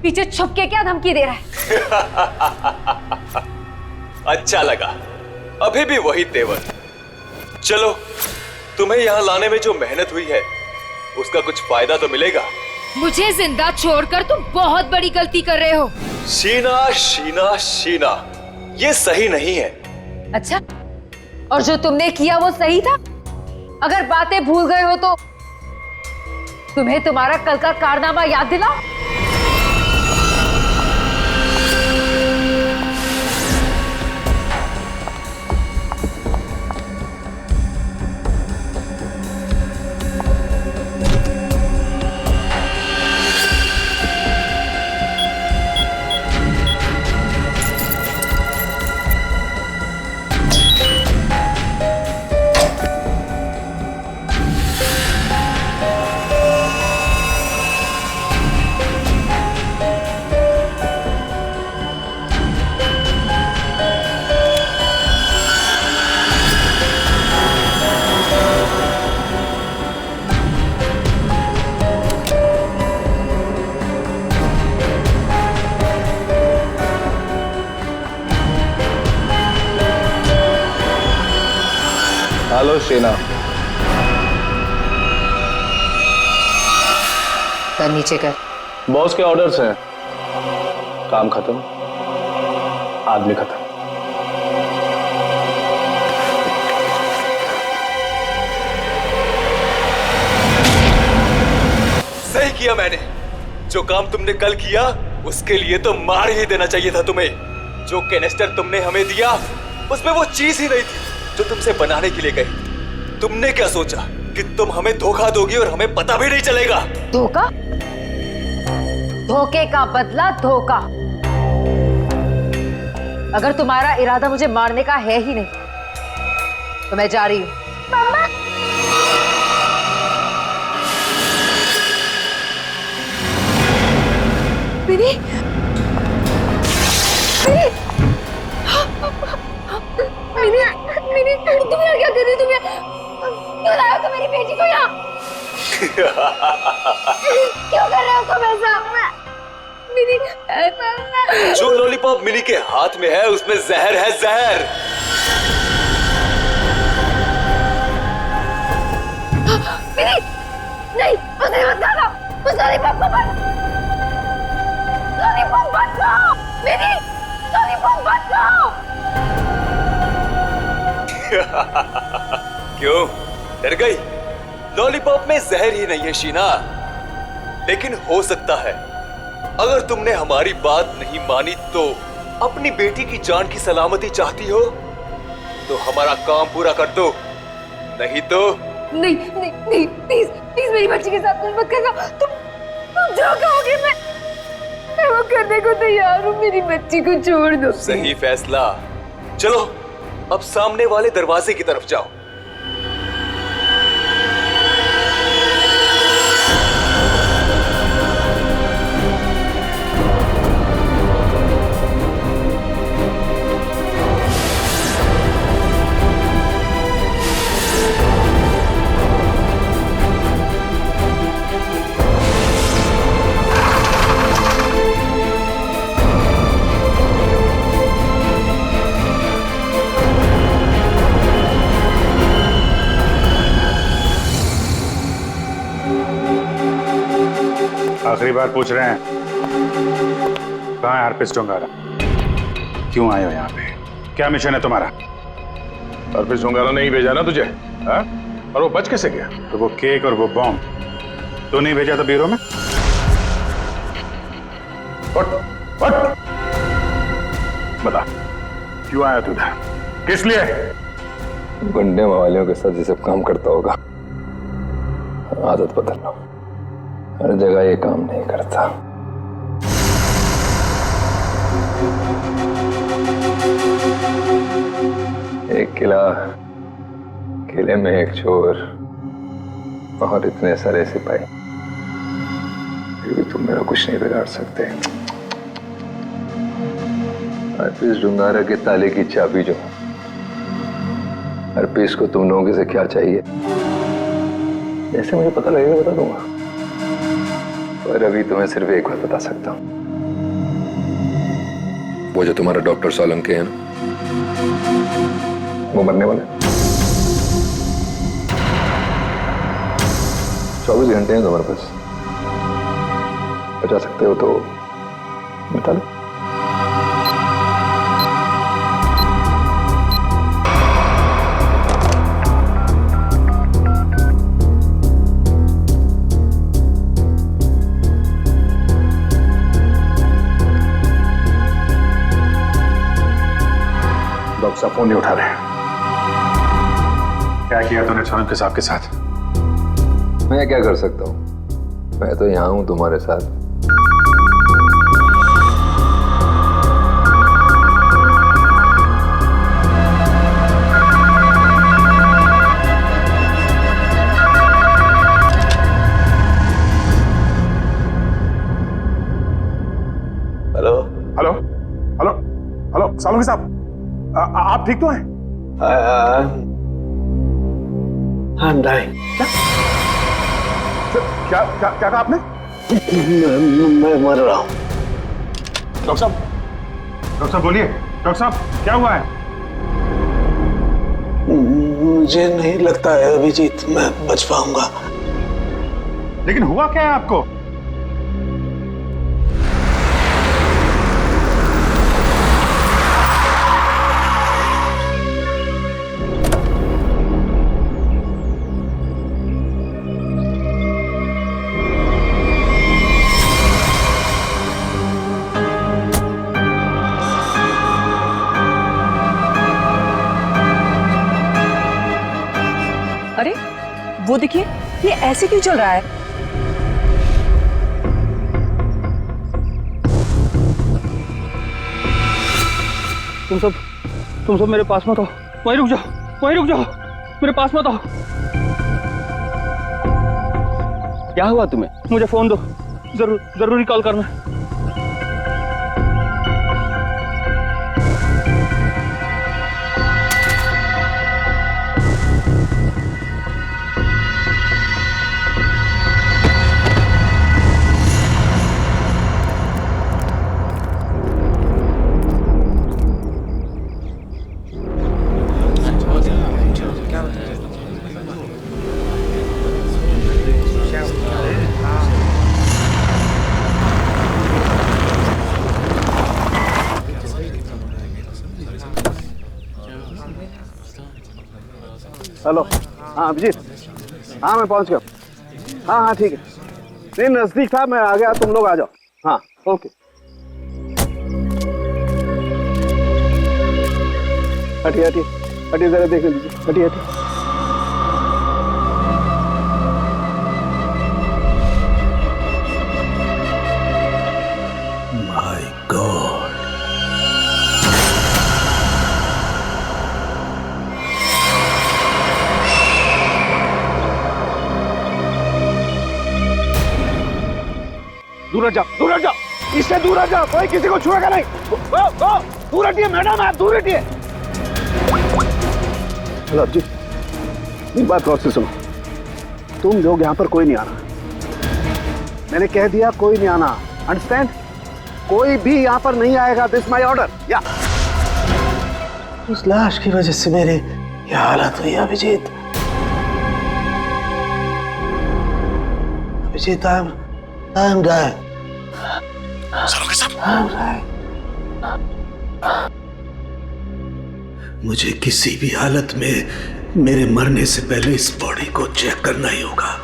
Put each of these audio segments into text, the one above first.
पीछे छुप के क्या धमकी दे रहा है? अच्छा लगा, अभी भी वही तेवर। चलो, तुम्हें यहाँ लाने में जो मेहनत हुई है उसका कुछ फायदा तो मिलेगा। मुझे जिंदा छोड़कर तुम बहुत बड़ी गलती कर रहे हो। शीना शीना शीना, ये सही नहीं है। अच्छा, और जो तुमने किया वो सही था? अगर बातें भूल गए हो तो तुम्हें तुम्हारा कल का कारनामा याद दिलाओ। हेलो शीना। कर नीचे कर। बॉस के ऑर्डर्स हैं। काम खत्म, आदमी खत्म। सही किया मैंने। जो काम तुमने कल किया उसके लिए तो मार ही देना चाहिए था तुम्हें। जो कैनिस्टर तुमने हमें दिया उसमें वो चीज ही नहीं थी जो तुमसे बनाने के लिए गई। तुमने क्या सोचा कि तुम हमें धोखा दोगी और हमें पता भी नहीं चलेगा? धोखा? धोखे का बदला धोखा। अगर तुम्हारा इरादा मुझे मारने का है ही नहीं तो मैं जा रही हूं। मम्मा! मिनी! मिनी! मिनी! तुम यहाँ क्या कर रही? तुम क्यों लाए हो तुम मेरी बेटी को यहाँ? क्यों कर रहे हो तुम ऐसा? मिनी! जो लॉलीपॉप मिनी के हाथ में है उसमें जहर है, जहर। मिनी! नहीं, उसे मत खाओ। उस लॉलीपॉप को मत। लॉलीपॉप मत खाओ। मिनी! लॉलीपॉप मत खाओ। क्यों डर गई? लॉलीपॉप में जहर ही नहीं है शीना, लेकिन हो सकता है अगर तुमने हमारी बात नहीं मानी तो अपनी बेटी की जान की सलामती चाहती हो तो हमारा काम पूरा कर दो, नहीं तो नहीं नहीं नहीं, प्लीज प्लीज मेरी बच्ची के साथ कुछ मत करना। तुम जो कहोगे मैं वो करने को तैयार हूँ। मेरी बच्ची को छोड़ दो। सही फैसला। चलो अब सामने वाले दरवाजे की तरफ जाओ। आखिरी बार पूछ रहे हैं, कहाँ है अर्पित डोंगारा? क्यों आए हो यहाँ पे? क्या मिशन है तुम्हारा? अर्पित डोंगारा नहीं भेजा ना तुझे? हा? और वो बच कैसे गया? तो वो केक और वो बॉम्ब तो नहीं भेजा था ब्यूरो में? उठ, उठ। बता, क्यों आया तू इधर? किस लिए? गुंडे मवालियों के साथ ये सब काम करता होगा। आदत बदल लो, हर जगह ये काम नहीं करता। एक किले में एक चोर और इतने सारे सिपाही, फिर भी तुम मेरा कुछ नहीं बिगाड़ सकते। अर्पित डोंगारा के ताले की चाबी जो, अर्पित को तुम लोगों से क्या चाहिए जैसे मुझे पता लगेगा बता दूंगा, पर अभी तुम्हें सिर्फ एक बात बता सकता हूं। वो जो तुम्हारा डॉक्टर सोलंकी है ना, वो मरने वाला है। 24 घंटे हैं तुम्हारे पास, बचा सकते हो तो बता लो। डॉक्टर साहब फोन नहीं उठा रहे। क्या किया तूने सोलंकी साहब के साथ? मैं क्या कर सकता हूँ, मैं तो यहाँ हूँ तुम्हारे साथ। Hello hello hello hello Solanki साहब, आप ठीक तो हैं? I'm dying। क्या क्या क्या कहा आपने? मैं मर रहा हूँ। डॉक्टर साहब बोलिए। डॉक्टर साहब क्या हुआ है? मुझे नहीं लगता है अभिजीत मैं बच पाऊंगा। लेकिन हुआ क्या है आपको? अरे वो देखिए, ये ऐसे क्यों चल रहा है? तुम सब मेरे पास मत आओ, वहीं रुक जाओ, मेरे पास मत आओ। क्या हुआ तुम्हें? मुझे फोन दो, जरूरी कॉल करना। हेलो, हाँ अभिजीत, हाँ मैं पहुंच गया। हाँ ठीक है, नहीं नजदीक था, मैं आ गया, तुम लोग आ जाओ। हाँ ओके। हटिए जरा देख लीजिए, हटिए। माय गॉड, दूर हट जाओ, इससे दूर हट जाओ, कोई किसी को छुएगा नहीं। दूर हटिए मैडम, आप दूर हटिए। हेलो जी, एक बात गौर से सुनो, तुम लोग यहाँ पर कोई नहीं आना, मैंने कह दिया कोई नहीं आना, अंडरस्टैंड? कोई भी यहाँ पर नहीं आएगा, दिस माय ऑर्डर। या उस लाश की वजह से मेरी यह हालत हुई Abhijeet. Abhijeet I am dying. Solanki साहब, मुझे किसी भी हालत में मेरे मरने से पहले इस बॉडी को चेक करना ही होगा,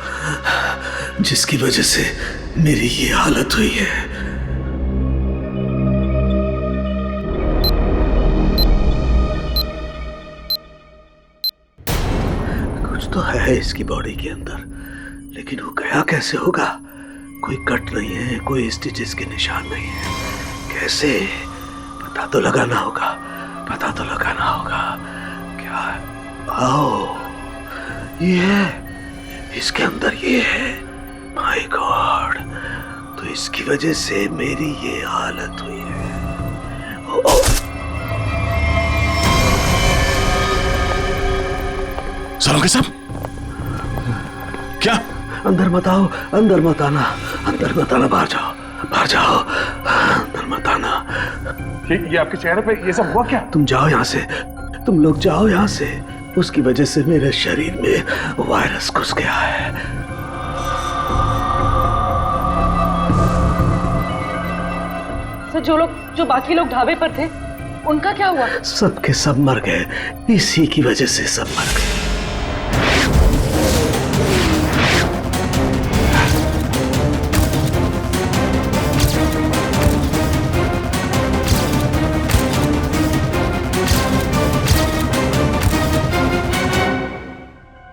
जिसकी वजह से मेरी ये हालत हुई है। कुछ तो है इसकी बॉडी के अंदर, लेकिन वो गया कैसे होगा? कोई कट नहीं है, कोई स्टिचेस के निशान नहीं है, कैसे? पता तो लगाना होगा। क्या? आओ, ये है, इसके अंदर ये है। माय गॉड, तो इसकी वजह से मेरी ये हालत हुई है। सोलंकी साहब, क्या? अंदर मत आओ, अंदर मत आना, बाहर जाओ, अंदर मत आना। ये आपके चेहरे पे ये सब हुआ क्या? तुम जाओ यहाँ से, तुम लोग जाओ यहाँ से। उसकी वजह से मेरे शरीर में वायरस घुस गया है। सर जो बाकी लोग ढाबे पर थे उनका क्या हुआ? सबके सब मर गए, इसी की वजह से सब मर गए।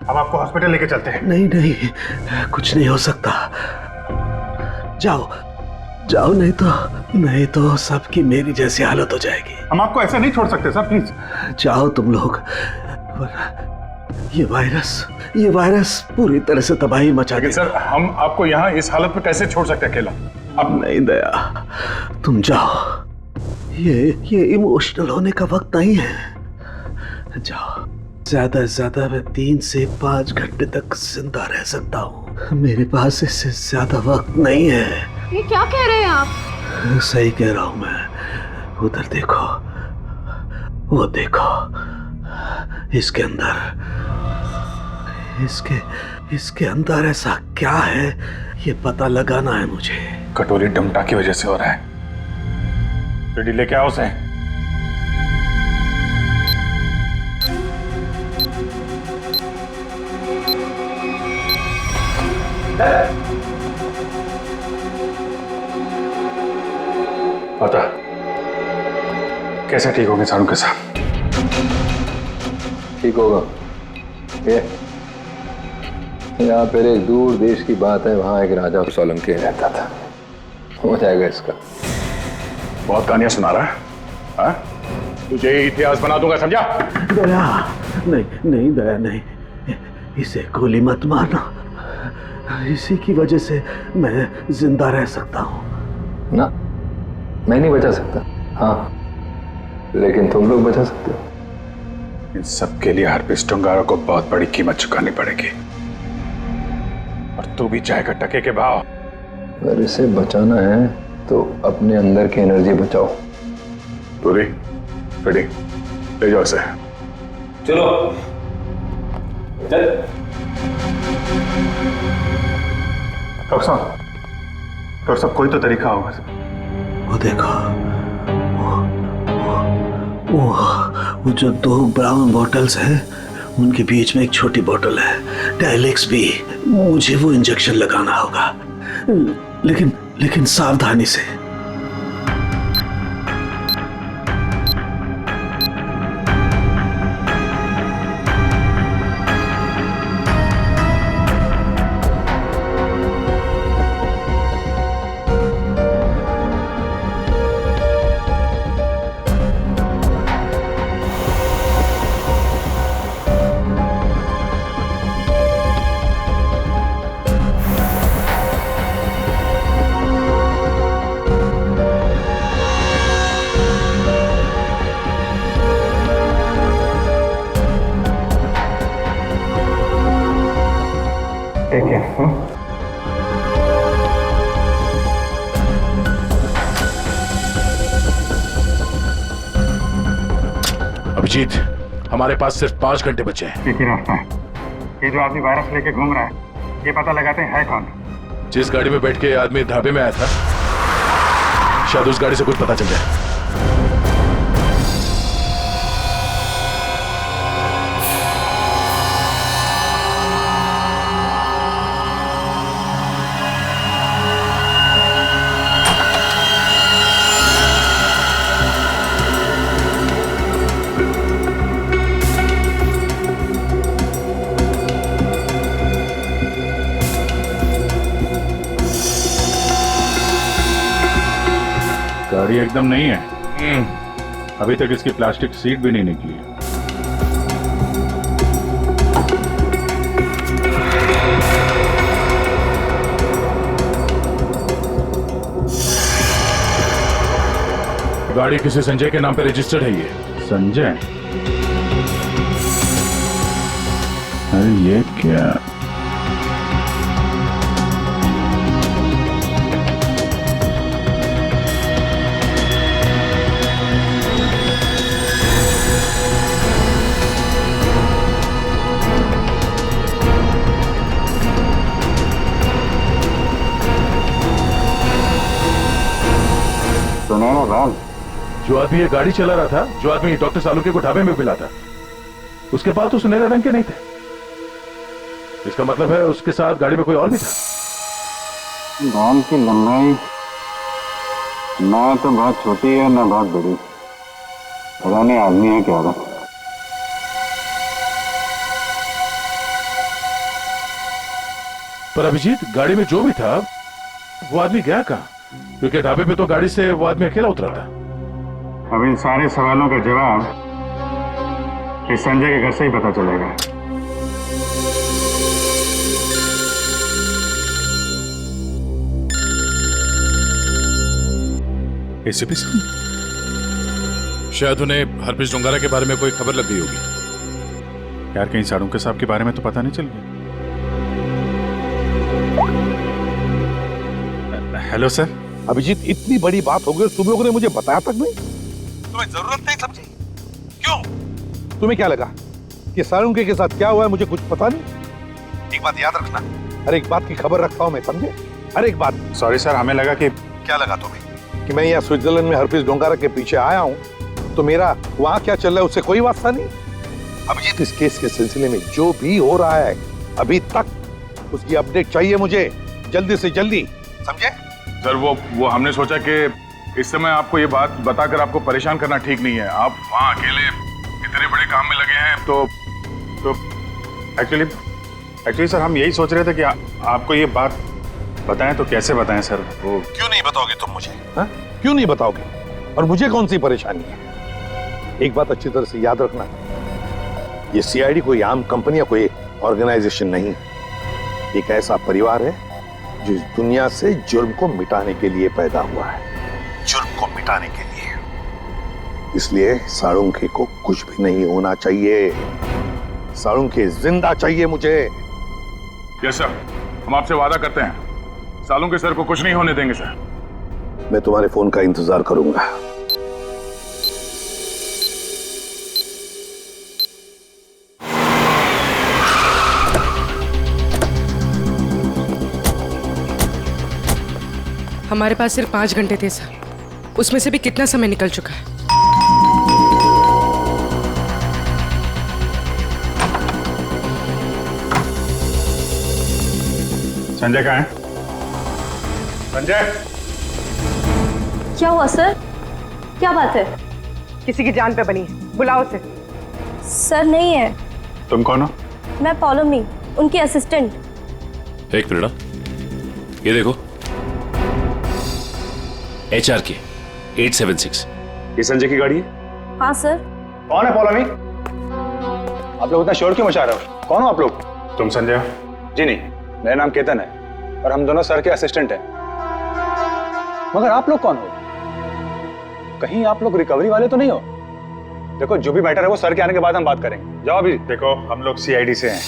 हम आपको हॉस्पिटल लेके चलते हैं। नहीं नहीं, कुछ नहीं हो सकता। जाओ जाओ, नहीं तो सबकी मेरी जैसी हालत हो जाएगी। हम आपको ऐसे नहीं छोड़ सकते सर, प्लीज जाओ तुम लोग, ये वायरस पूरी तरह से तबाही मचा लेकिन देगा। सर हम आपको यहाँ इस हालत में कैसे छोड़ सकते अकेला? अब नहीं दया, तुम जाओ, ये इमोशनल होने का वक्त नहीं है। जाओ, ज्यादा से ज्यादा मैं 3 से 5 घंटे तक जिंदा रह सकता हूँ, मेरे पास इससे ज्यादा वक्त नहीं है। ये क्या कह रहे हैं आप? सही कह रहा हूँ मैं। उधर देखो, वो देखो, इसके अंदर ऐसा क्या है ये पता लगाना है मुझे। कटोरी डमटा की वजह से हो रहा है। रेडी लेके आओ उसे। पता कैसे ठीक होंगे सारू के साथ? ठीक होगा। ये यहाँ पर एक दूर देश की बात है, वहाँ एक राजा सोलंकी रहता था, हो जाएगा इसका। बहुत कहानियां सुना रहा है, हाँ? तुझे इतिहास बना दूंगा, समझा? दया नहीं दया नहीं, इसे गोली मत मारना, इसी की वजह से मैं जिंदा रह सकता हूँ। ना, मैं नहीं बचा सकता, हाँ, लेकिन तुम लोग बचा सकते हो। इन सब के लिए हार्पिस टुंगारा को बहुत बड़ी कीमत चुकानी पड़ेगी, और तू भी चाहेगा टके के भाव। अगर इसे बचाना है तो अपने अंदर की एनर्जी बचाओ। पूरी रेडी, ले जाओ इसे। चलो चल। डॉक्टर साहब कोई तो तरीका होगा। वो देखो, वो जो 2 ब्राउन बॉटल्स हैं उनके बीच में एक छोटी बोतल है, डायलेक्स बी। मुझे वो इंजेक्शन लगाना होगा, लेकिन सावधानी से। अभिजीत, हमारे पास सिर्फ 5 घंटे बचे हैं। एक ही रास्ता है, ये जो आदमी वायरस लेके घूम रहा है, ये पता लगाते हैं है कौन। जिस गाड़ी में बैठ के आदमी ढाबे में आया था, शायद उस गाड़ी से कुछ पता चल जाए। गाड़ी एकदम नहीं है, अभी तक इसकी प्लास्टिक सीट भी नहीं निकली है। गाड़ी किसी संजय के नाम पे रजिस्टर्ड है। ये संजय? अरे ये क्या? जो आदमी ये गाड़ी चला रहा था, जो आदमी डॉक्टर सालुके को ढाबे में मिला था, उसके पास तो सुनहरे रंग के नहीं थे। इसका मतलब है उसके साथ गाड़ी में कोई और भी था। बॉल की लंबाई ना तो बहुत छोटी है ना बहुत बड़ी, पता नहीं आदमी है क्या था। पर अभिजीत, गाड़ी में जो भी था वो आदमी गया कहाँ? क्योंकि ढाबे पे तो गाड़ी से वो आदमी अकेला उतरा था। अब इन सारे सवालों का जवाब इस संजय के घर से ही पता चलेगा। एसीपी साहब, शायद उन्हें हरप्रीत डोंगारा के बारे में कोई खबर लग गई होगी। यार कहीं साड़ू साहब के बारे में तो पता नहीं चल गया? Hello sir. अभिजीत, इतनी बड़ी बात हो गई, तुम लोगों ने मुझे बताया तक नहीं? तुम्हें जरूरत नहीं समझी? क्यों? तुम्हें क्या लगा कि साळुंके के साथ क्या हुआ है मुझे कुछ पता नहीं? एक बात याद रखना। हर एक बात की खबर रखता हूं मैं, समझे? हर एक बात। सॉरी सर, हमें लगा कि क्या लगा तुम्हें? कि मैं यहाँ स्विट्जरलैंड में हरप्रीत डोंगारा के पीछे आया हूँ, तो मेरा वहाँ क्या चल रहा है उससे कोई वास्ता नहीं। अभिजीत, इस केस के सिलसिले में जो भी हो रहा है अभी तक, उसकी अपडेट चाहिए मुझे, जल्दी से जल्दी, समझे? सर वो हमने सोचा कि इस समय आपको ये बात बताकर आपको परेशान करना ठीक नहीं है। आप वहाँ अकेले इतने बड़े काम में लगे हैं, तो एक्चुअली सर हम यही सोच रहे थे कि आपको ये बात बताएं तो कैसे बताएं सर। वो क्यों नहीं बताओगे तुम मुझे? हाँ? क्यों नहीं बताओगे? और मुझे कौन सी परेशानी है? एक बात अच्छी तरह से याद रखना, ये सीआईडी कोई आम कंपनी या कोई ऑर्गेनाइजेशन नहीं, एक ऐसा परिवार है जो इस दुनिया से जुर्म को मिटाने के लिए पैदा हुआ है। जुर्म को मिटाने के लिए? इसलिए साळुंके को कुछ भी नहीं होना चाहिए। साळुंके जिंदा चाहिए मुझे। यस सर, हम आपसे वादा करते हैं सालुंके सर को कुछ नहीं होने देंगे सर। मैं तुम्हारे फोन का इंतजार करूंगा। हमारे पास सिर्फ 5 घंटे थे सर, उसमें से भी कितना समय निकल चुका है। संजय कहाँ है? संजय! क्या हुआ सर? क्या बात है? किसी की जान पे बनी है, बुलाओ उसे। सर नहीं है। तुम कौन हो? मैं पॉलोमी, उनकी असिस्टेंट। एक मिनट, ये देखो, HRK 876। ये संजय की गाड़ी है? हाँ सर। कौन है पौलमी? आप लोग इतना शोर क्यों मचा रहे हो? कौन हो आप लोग? तुम संजय हो? जी नहीं, मेरा नाम केतन है और हम दोनों सर के असिस्टेंट हैं। मगर आप लोग कौन हो? कहीं आप लोग रिकवरी वाले तो नहीं हो? देखो, जो भी मैटर है वो सर के आने के बाद हम बात करेंगे। जाओ अभी। देखो, हम लोग सीआईडी से हैं।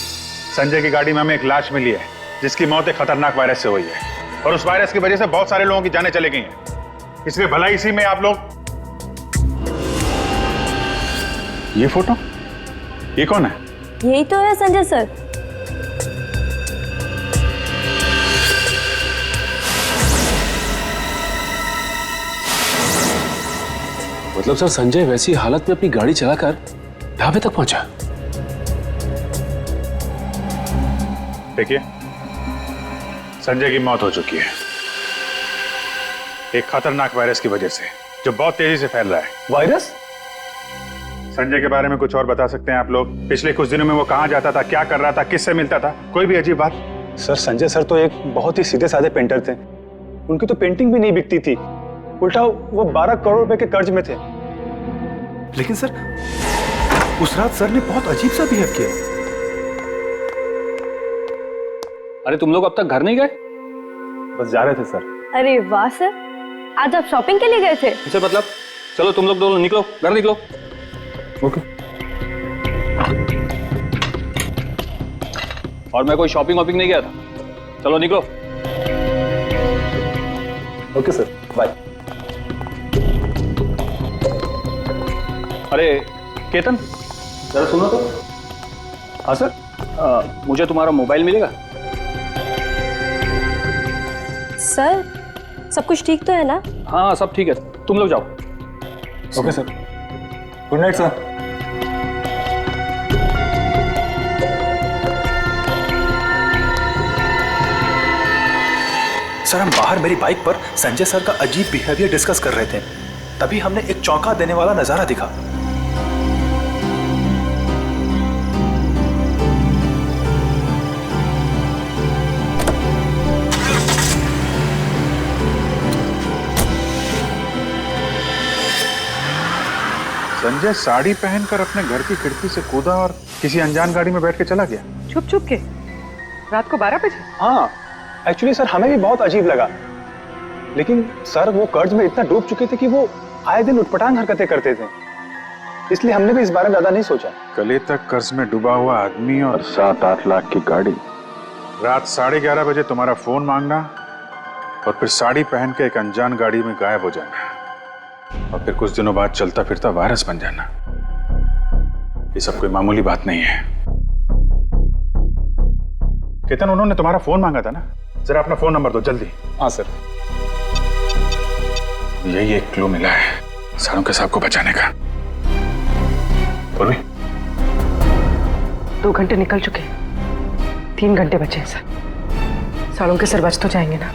संजय की गाड़ी में हमें एक लाश मिली है जिसकी मौत एक खतरनाक वायरस से हुई है, और उस वायरस की वजह से बहुत सारे लोगों की जानें चली गई हैं। इसलिए भला इसी में आप लोग। ये फोटो, ये कौन है? यही तो है संजय सर। मतलब सर, संजय वैसी हालत में अपनी गाड़ी चलाकर ढाबे तक पहुंचा? देखिए, संजय की मौत हो चुकी है एक खतरनाक वायरस की वजह से, जो बहुत तेजी से फैल रहा है। वायरस? संजय के बारे में कुछ और बता सकते हैं आप लोग? पिछले कुछ दिनों में वो कहाँ जाता था, क्या कर रहा था, किससे मिलता था? कोई भी अजीब बात? सर, संजय सर तो एक बहुत ही सीधे साधे पेंटर थे। उनकी तो पेंटिंग भी नहीं बिकती थी, उल्टा वो 12 करोड़ रुपए के कर्ज में थे। लेकिन सर, उस रात सर ने बहुत अजीब सा बिहेव किया। अरे तुम लोग अब तक घर नहीं गए? बस जा रहे थे सर। अरे वाह सर, आज आप शॉपिंग के लिए गए थे? इसे मतलब, चलो तुम लोग दोनों निकलो, घर निकलो। ओके। और मैं कोई शॉपिंग वॉपिंग नहीं गया था, चलो निकलो। Okay sir, bye. अरे केतन, जरा सुनो तो। हाँ सर, मुझे तुम्हारा मोबाइल मिलेगा? सर, सब कुछ ठीक तो है ना? हाँ सब ठीक है, तुम लोग जाओ। Okay sir, good night sir. Sir हम बाहर मेरी बाइक पर संजय सर का अजीब बिहेवियर डिस्कस कर रहे थे, तभी हमने एक चौंका देने वाला नजारा दिखा। संजय साड़ी पहनकर अपने घर की खिड़की से कूदा और किसी अनजान गाड़ी में बैठ के चला गया। छुप छुप के रात को 12 बजे। हाँ, एक्चुअली सर हमें भी बहुत अजीब लगा, लेकिन सर वो कर्ज में इतना डूब चुके थे कि वो आए दिन उटपटांग हरकतें करते थे, इसलिए हमने भी इस बारे में ज्यादा नहीं सोचा। कल तक कर्ज में डूबा हुआ आदमी और 7-8 लाख की गाड़ी, रात 11:30 बजे तुम्हारा फोन मांगना और फिर साड़ी पहन के एक अनजान गाड़ी में गायब हो जाना और फिर कुछ दिनों बाद चलता फिरता वायरस बन जाना, ये सब कोई मामूली बात नहीं है। केतन, उन्होंने तुम्हारा फोन मांगा था ना, जरा अपना फोन नंबर दो जल्दी। हाँ सर। यही एक क्लू मिला है सालों साहब को बचाने का। पूर्वी, 2 घंटे निकल चुके हैं, 3 घंटे बचे हैं सर। सालों के सर बच तो जाएंगे ना।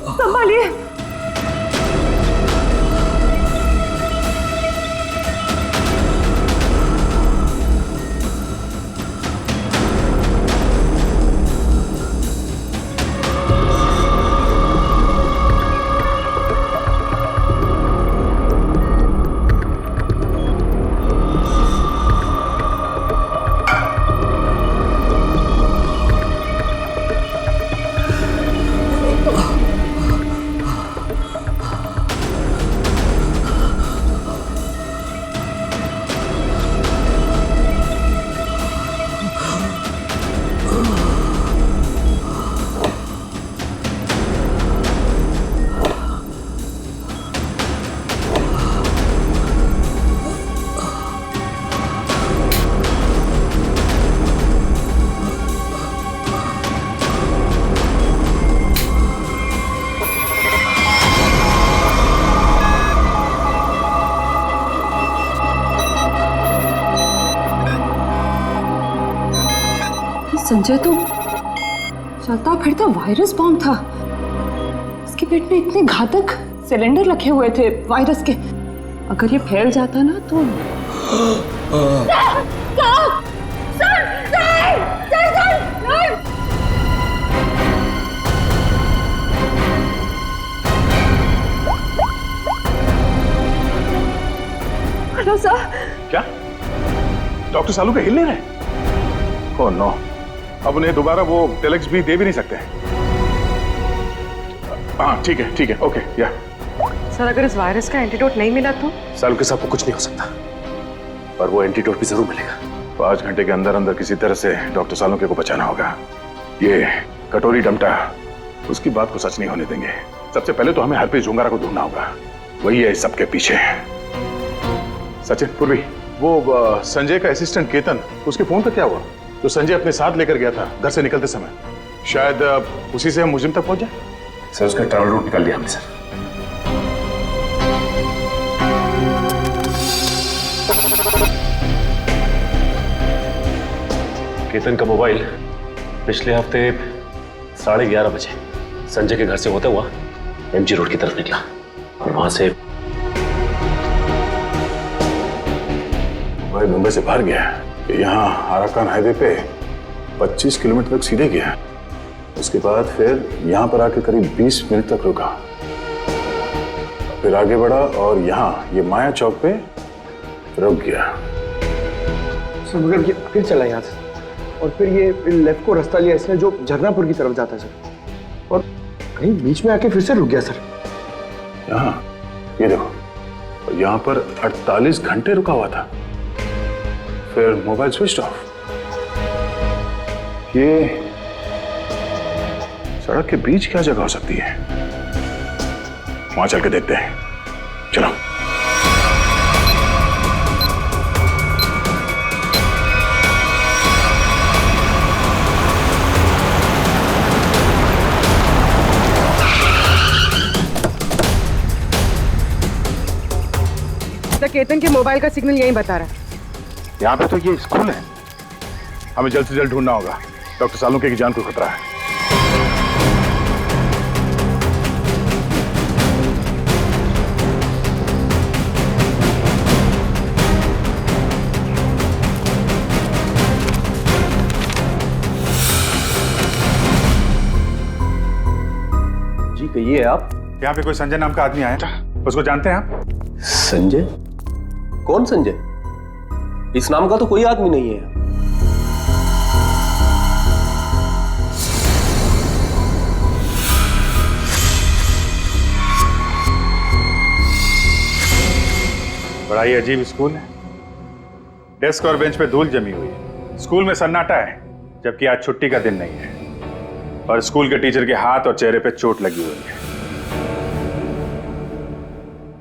संभालिए। संजय तो चलता फिरता वायरस बॉम्ब था। इसके पेट में इतने घातक सिलेंडर रखे हुए थे वायरस के, अगर ये फैल जाता ना तो हेलो सर। क्या डॉक्टर सालू के हिल नहीं रहे? ओह नो, अब उन्हें दोबारा वो टेलेक्स भी दे भी नहीं सकते। हाँ ठीक है, ओके या। सर अगर इस वायरस का एंटीडोट नहीं मिला तो? सालू के साहब को कुछ नहीं हो सकता, पर वो एंटीडोट भी जरूर मिलेगा। 5 घंटे के अंदर अंदर किसी तरह से डॉक्टर सालुंके को बचाना होगा। ये कटोरी डमटा उसकी बात को सच नहीं होने देंगे। सबसे पहले तो हमें हरप्रीत झुंगारा को ढूंढना होगा, वही है इस सबके पीछे। सचिन, पूर्वी, वो संजय का असिस्टेंट केतन, उसके फोन पर क्या हुआ? तो संजय अपने साथ लेकर गया था घर से निकलते समय, शायद उसी से हम मुजिम तक पहुंच जाए। सर उसका ट्रैवल रूट निकाल लिया हमने सर। केतन का मोबाइल पिछले हफ्ते 11:30 बजे संजय के घर से होता हुआ एमजी रोड की तरफ निकला और वहां से मोबाइल मुंबई से बाहर गया, यहाँ आराकान हाईवे पे 25 किलोमीटर तक सीधे गया, उसके बाद फिर यहाँ पर आके करीब 20 मिनट तक रुका फिर आगे बढ़ा और यहाँ ये माया चौक पे रुक गया। सर मगर ये फिर चला यहाँ से और फिर ये लेफ्ट को रास्ता लिया इसने जो झरनापुर की तरफ जाता है सर, और कहीं बीच में आके फिर से रुक गया सर। यहाँ ये देखो, यहाँ पर 48 घंटे रुका हुआ था, फिर मोबाइल स्विच ऑफ। ये सड़क के बीच क्या जगह हो सकती है? वहां चल के देखते हैं, चलो। केतन के मोबाइल का सिग्नल यही बता रहा है। यहाँ पे तो ये स्कूल है, हमें जल्द से जल्द ढूंढना होगा। डॉक्टर सालुंके की जान को खतरा है। जी कहिए आप। यहाँ पे कोई संजय नाम का आदमी आया था, उसको जानते हैं आप? संजय? कौन संजय? इस नाम का तो कोई आदमी नहीं है। बड़ा ही अजीब स्कूल है। डेस्क और बेंच पे धूल जमी हुई है। स्कूल में सन्नाटा है, जबकि आज छुट्टी का दिन नहीं है। और स्कूल के टीचर के हाथ और चेहरे पे चोट लगी हुई है।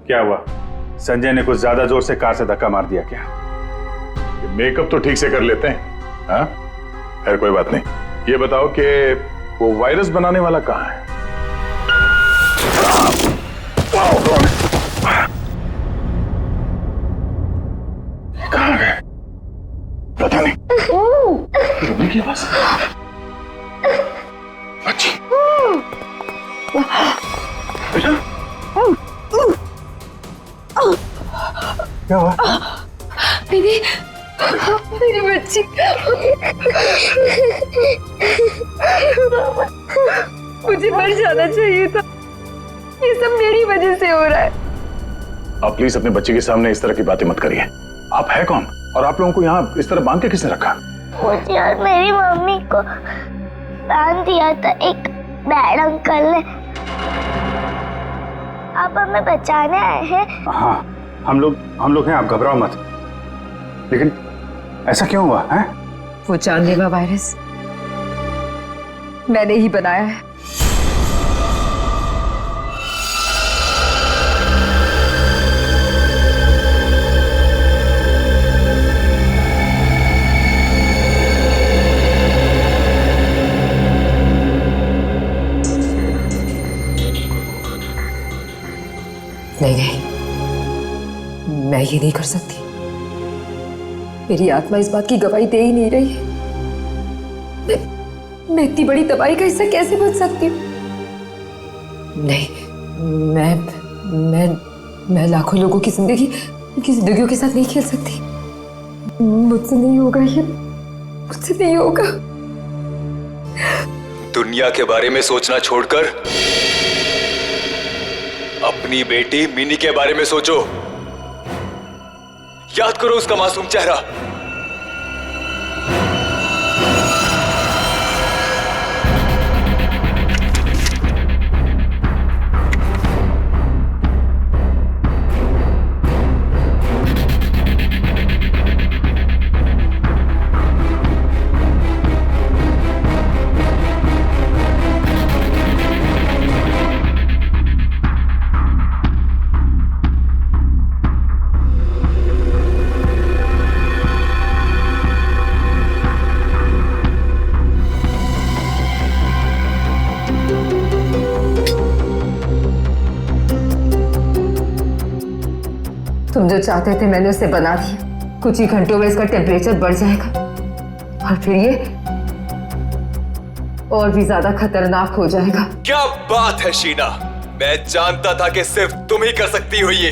क्या हुआ? संजय ने कुछ ज्यादा जोर से कार से धक्का मार दिया क्या? मेकअप तो ठीक से कर लेते हैं। हाँ, खैर कोई बात नहीं। ये बताओ कि वो वायरस बनाने वाला कहाँ है? कहाँ गए? पता नहीं। रुबी की आवाज। अच्छी। बेटा? क्या हुआ? दीदी, मेरी बच्ची। मुझे मर जाना चाहिए था। ये सब मेरी वजह से हो रहा है। आप प्लीज अपने बच्चे के सामने इस तरह की बातें मत करिए। आप है कौन? और आप लोगों को यहाँ इस तरह बांध के किसने रखा? मुझे और मेरी मम्मी को बांध दिया था एक बैड अंकल ने। आप हमें बचाने आए हैं? हाँ, हम लोग हैं, आप घबराओ मत। लेकिन ऐसा क्यों हुआ है? वो जानलेवा वायरस मैंने ही बनाया है। नहीं, मैं ये नहीं कर सकती। मेरी आत्मा इस बात की गवाही दे ही नहीं रही है। मैं इतनी बड़ी तबाही का हिस्सा कैसे बन सकती हूँ? नहीं, मैं लाखों लोगों की जिंदगियों के साथ नहीं खेल सकती। मुझसे नहीं होगा ये, मुझसे नहीं होगा। दुनिया के बारे में सोचना छोड़कर अपनी बेटी मिनी के बारे में सोचो। याद करो उसका मासूम चेहरा। तुम जो चाहते थे मैंने उसे बना दिया। कुछ ही घंटों में इसका टेम्परेचर बढ़ जाएगा और फिर ये और भी ज्यादा खतरनाक हो जाएगा। क्या बात है शीना, मैं जानता था कि सिर्फ तुम ही कर सकती हो ये।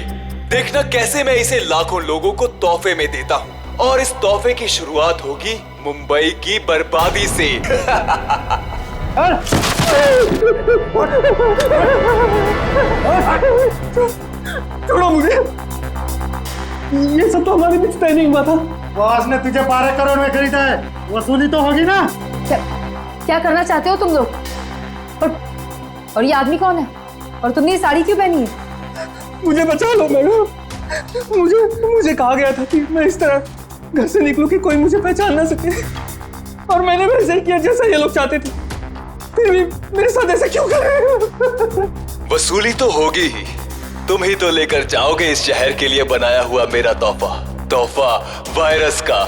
देखना कैसे मैं इसे लाखों लोगों को तोहफे में देता हूँ, और इस तोहफे की शुरुआत होगी मुंबई की बर्बादी से। छोड़ो मुझे, ये सब तो हमारे बीच तय नहीं हुआ था। बॉस ने तुझे 12 करोड़ में खरीदा है, वसूली तो होगी ना। क्या करना चाहते हो तुम लोग? और ये आदमी कौन है? और तुमने ये साड़ी क्यों पहनी है? मुझे बचा लो मैडम, मुझे कहा गया था कि मैं इस तरह घर से निकलूं कि कोई मुझे पहचान ना सके, और मैंने वैसे ही किया जैसा ये लोग चाहते थे। फिर भी मेरे साथ ऐसा क्यों कर रहे हो? वसूली तो होगी ही, तुम ही तो लेकर जाओगे इस शहर के लिए बनाया हुआ मेरा तोहफा वायरस का।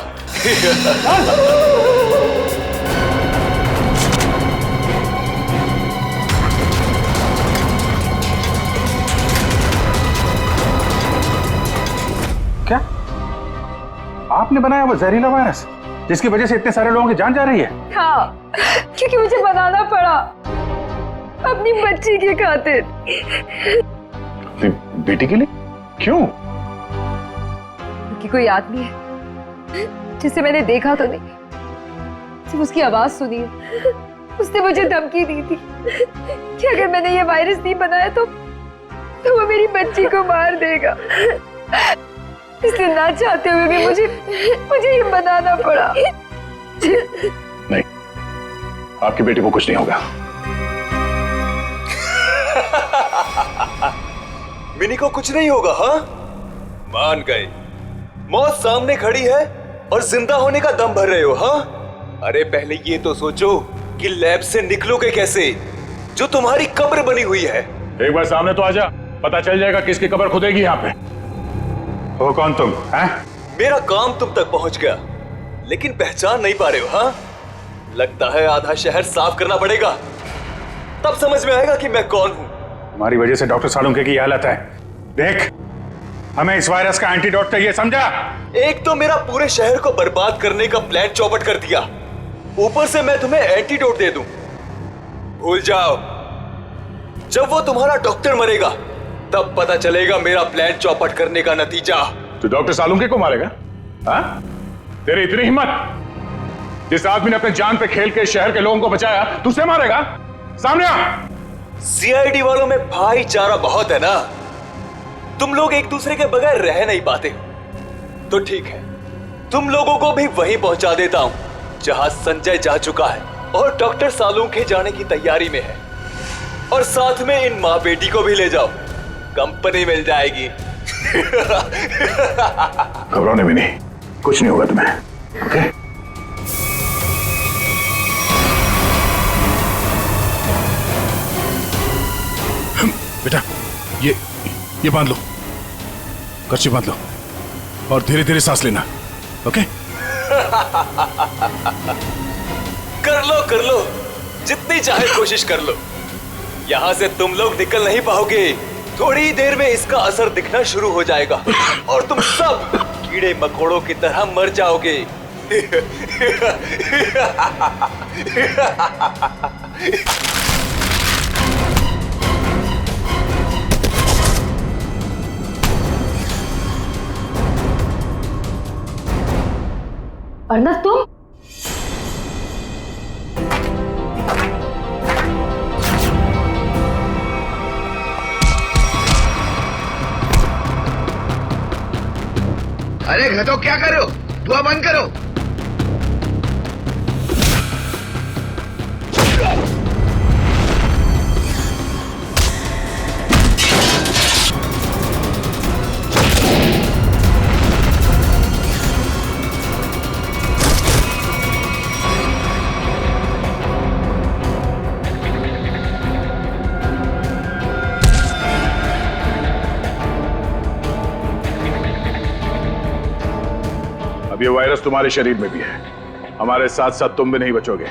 क्या आपने बनाया वो जहरीला वायरस जिसकी वजह से इतने सारे लोगों की जान जा रही है? हाँ, क्योंकि मुझे बनाना पड़ा अपनी बच्ची की खातिर। बेटी के लिए? क्यों? क्योंकि कोई आदमी है जिसे मैंने देखा तो नहीं, सिर्फ उसकी आवाज सुनी है। उसने मुझे धमकी दी थी कि अगर मैंने ये वायरस नहीं बनाया तो वो मेरी बच्ची को मार देगा। इसलिए ना चाहते हुए भी मुझे ये बनाना पड़ा। नहीं, आपकी बेटी को कुछ नहीं होगा। मिनी को कुछ नहीं होगा? हाँ, मान गए। मौत सामने खड़ी है और जिंदा होने का दम भर रहे हो? हाँ, अरे पहले ये तो सोचो कि लैब से निकलोगे कैसे, जो तुम्हारी कब्र बनी हुई है। एक बार सामने तो आजा, पता चल जाएगा किसकी कब्र खुदेगी यहाँ पे। वो कौन तुम? हैं? मेरा काम तुम तक पहुंच गया, लेकिन पहचान नहीं पा रहे हो? हाँ, लगता है आधा शहर साफ करना पड़ेगा, तब समझ में आएगा कि मैं कौन हूं। हमारी वजह से डॉक्टर सालुंके की हालत है। देख, हमें इस वायरस का एंटीडोट चाहिए, समझा? एक तो मेरा पूरे शहर को बर्बाद करने का प्लान चौपट कर दिया, ऊपर से मैं तुम्हें एंटीडोट दे दूं। भूल जाओ, जब वो तुम्हारा डॉक्टर मरेगा तब पता चलेगा मेरा प्लान चौपट करने का नतीजा। तो डॉक्टर सालुंके को मारेगा? हाँ? तेरी इतनी हिम्मत? जिस आदमी ने अपने जान पे खेल के शहर के लोगों को बचाया, तू उसे मारेगा? सामने आ! सीआईडी वालों में भाईचारा बहुत है ना, तुम लोग एक दूसरे के बगैर रह नहीं पाते। तो ठीक है, तुम लोगों को भी वहीं पहुंचा देता हूं जहां संजय जा चुका है और डॉक्टर सालुंके जाने की तैयारी में है। और साथ में इन माँ बेटी को भी ले जाओ, कंपनी मिल जाएगी। घबराने भी नहीं, कुछ नहीं होगा तुम्हें। ओके? बेटा, ये बांध लो, कर्ची बांध लो और धीरे धीरे सांस लेना। ओके? कर लो, जितनी चाहे कोशिश कर लो। यहां से तुम लोग निकल नहीं पाओगे, थोड़ी ही देर में इसका असर दिखना शुरू हो जाएगा और तुम सब कीड़े मकोड़ों की तरह मर जाओगे। अर्नब, तुम? अरे घटो, क्या कर रहे हो? धुआं बंद करो। अब ये वायरस तुम्हारे शरीर में भी है, हमारे साथ साथ तुम भी नहीं बचोगे।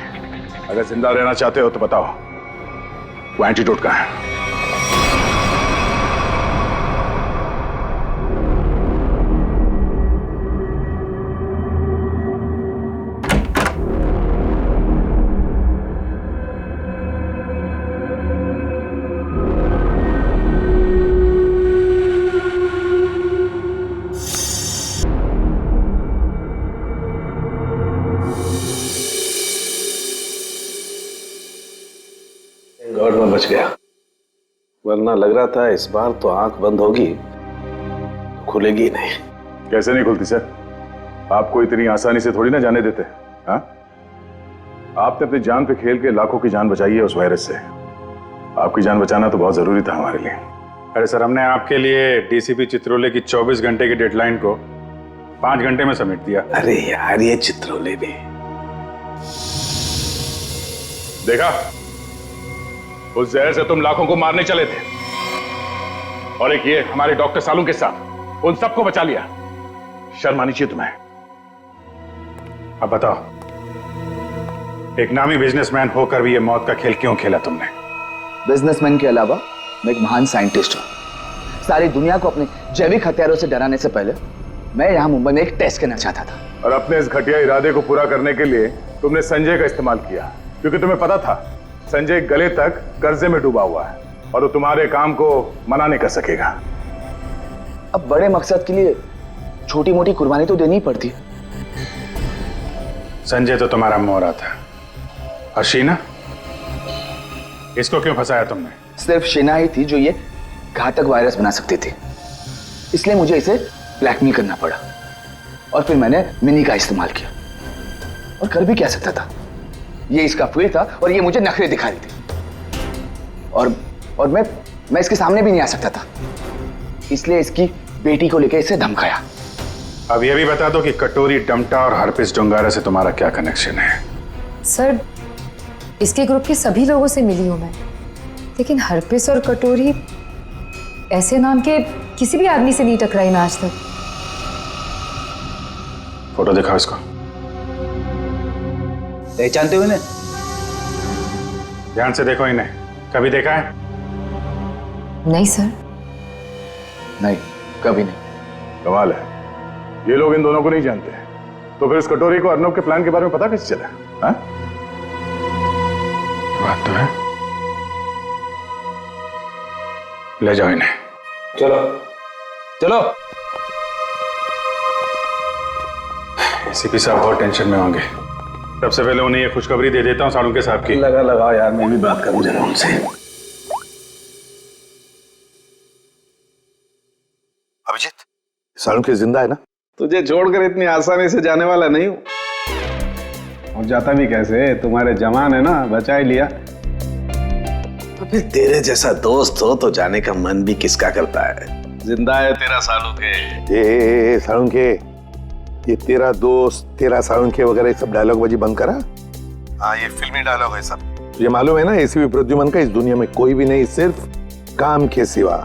अगर जिंदा रहना चाहते हो तो बताओ, वो एंटीडोट कहाँ है? गॉड, मैं बच गया। वरना लग रहा था इस बार तो आंख बंद होगी तो खुलेगी नहीं। कैसे नहीं खुलती सर? आपको इतनी आसानी से थोड़ी ना जाने देते। हाँ, आपने अपनी जान पे खेल के लाखों की जान बचाई है उस वायरस से। आपकी जान बचाना तो बहुत जरूरी था हमारे लिए। अरे सर, हमने आपके लिए डीसीपी चित्रोले की 24 घंटे की डेडलाइन को 5 घंटे में समेट दिया। अरे यार, ये चित्रोले भी देखा, उस जहर से तुम लाखों को मारने चले थे और एक ये हमारे डॉक्टर सालू के साथ उन सबको बचा लिया। शर्म आनी चाहिए तुम्हें। अब बताओ, एक नामी बिजनेसमैन होकर भी ये मौत का खेल क्यों खेला तुमने? बिजनेसमैन के अलावा मैं एक महान साइंटिस्ट हूं। सारी दुनिया को अपने जैविक हथियारों से डराने से पहले मैं यहां मुंबई में एक टेस्ट करना चाहता था। और अपने इस घटिया इरादे को पूरा करने के लिए तुमने संजय का इस्तेमाल किया, क्योंकि तुम्हें पता था संजय गले तक कर्जे में डूबा हुआ है और वो तुम्हारे काम को मना नहीं कर सकेगा। अब बड़े मकसद के लिए छोटी मोटी कुर्बानी तो देनी ही पड़ती है। संजय तो तुम्हारा मोहरा था, और शीना, इसको क्यों फंसाया तुमने? सिर्फ शीना ही थी जो ये घातक वायरस बना सकती थी, इसलिए मुझे इसे ब्लैकमेल करना पड़ा। और फिर मैंने मिनी का इस्तेमाल किया। और कर भी क्या सकता था, ये इसका फुए था और ये मुझे नखरे दिखा रही थी। और मैं इसके सामने भी नहीं आ सकता था, इसलिए इसकी बेटी को लेकर इसे धमकाया। अब ये भी बता दो कि कटोरी डमटा और हरपिस डोंगारा से तुम्हारा क्या कनेक्शन है? सर, इसके ग्रुप के सभी लोगों से मिली हूं मैं, लेकिन हरपिस और कटोरी ऐसे नाम के किसी भी आदमी से नहीं टकराई मैं आज तक। फोटो दिखाओ इसको। पहचानते हो इन्हें? ध्यान से देखो इन्हें। कभी देखा है? नहीं सर। नहीं, कभी नहीं। कमाल है, ये लोग इन दोनों को नहीं जानते। तो फिर इस कटोरी को अर्नब के प्लान के बारे में पता कैसे चला? हाँ? बात तो है। ले जाओ इन्हें। चलो चलो। एसीपी साहब बहुत टेंशन में होंगे। सबसे पहले उन्हें ये खुशखबरी दे देता हूँ सालुंके साहब की। लगाओ यार, मैं भी बात करूं जरा उनसे। अभिजीत, सालुंके जिंदा है ना? तुझे छोड़कर इतनी आसानी से जाने वाला नहीं हूं। और जाता भी कैसे? तुम्हारे जवान है ना, बचा ही लिया। तो फिर तेरे जैसा दोस्त हो तो जाने का मन भी किसका करता है। जिंदा है तेरा सालुंके। सालुंके, ये तेरा दोस्त, तेरा सालुंके वगैरह सब डायलॉग बाजी बंद करा। हाँ, ये फिल्मी डायलॉग है सब। तुझे मालूम है ना, एसीपी प्रद्युमन का इस दुनिया में कोई भी नहीं, सिर्फ काम के सिवा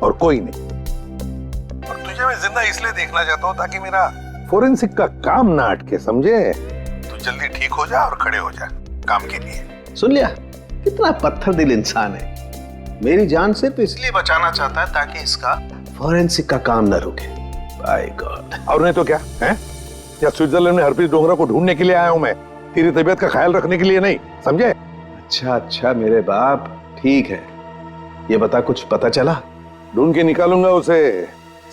और कोई नहीं। और तुझे मैं जिंदा इसलिए देखना चाहता हूँ ताकि मेरा फोरेंसिक का काम ना अटके, समझे? तू जल्दी ठीक हो जा और खड़े हो जा काम के लिए। सुन लिया? कितना पत्थर दिल इंसान है। मेरी जान सिर्फ इसलिए बचाना चाहता है ताकि इसका फोरेंसिक का काम न रुके। By God. और नहीं तो क्या है? या स्विट्जरलैंड में हरप्रीत डोंगरा को ढूंढने के लिए आया हूं मैं, तेरी तबीयत का ख्याल रखने के लिए नहीं, समझे? अच्छा मेरे बाप, ठीक है। ये बता, कुछ पता चला? ढूंढ के निकालूंगा उसे।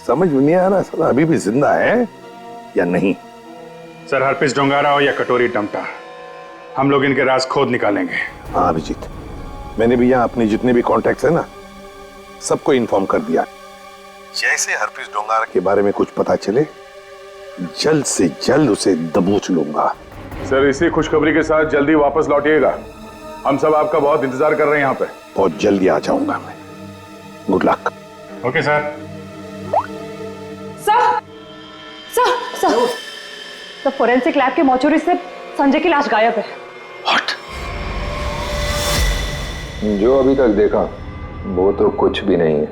समझ में नहीं आ रहा साला अभी भी जिंदा है या नहीं। सर, हरपिस डोंगारा हो या कटोरी डमटा, हम लोग इनके राज खोद निकालेंगे। हाँ अभिजीत, मैंने भी यहाँ अपने जितने भी कॉन्टैक्ट्स है ना, सबको इन्फॉर्म कर दिया। जैसे हरप्रीत डोंगारा के बारे में कुछ पता चले, जल्द से जल्द उसे दबोच लूंगा। सर, इसी खुशखबरी के साथ जल्दी वापस लौटिएगा। हम सब आपका बहुत इंतजार कर रहे हैं यहाँ पे। बहुत जल्दी आ जाऊंगा मैं। Good luck. Okay sir. Sir, forensic lab के मॉर्चरी से संजय की लाश गायब है। जो अभी तक देखा वो तो कुछ भी नहीं है।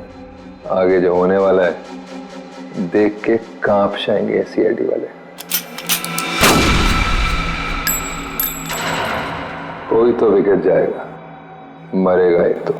आगे जो होने वाला है देख के कांप जाएंगे सीआईडी वाले। कोई तो बिगड़ जाएगा, मरेगा एक तो।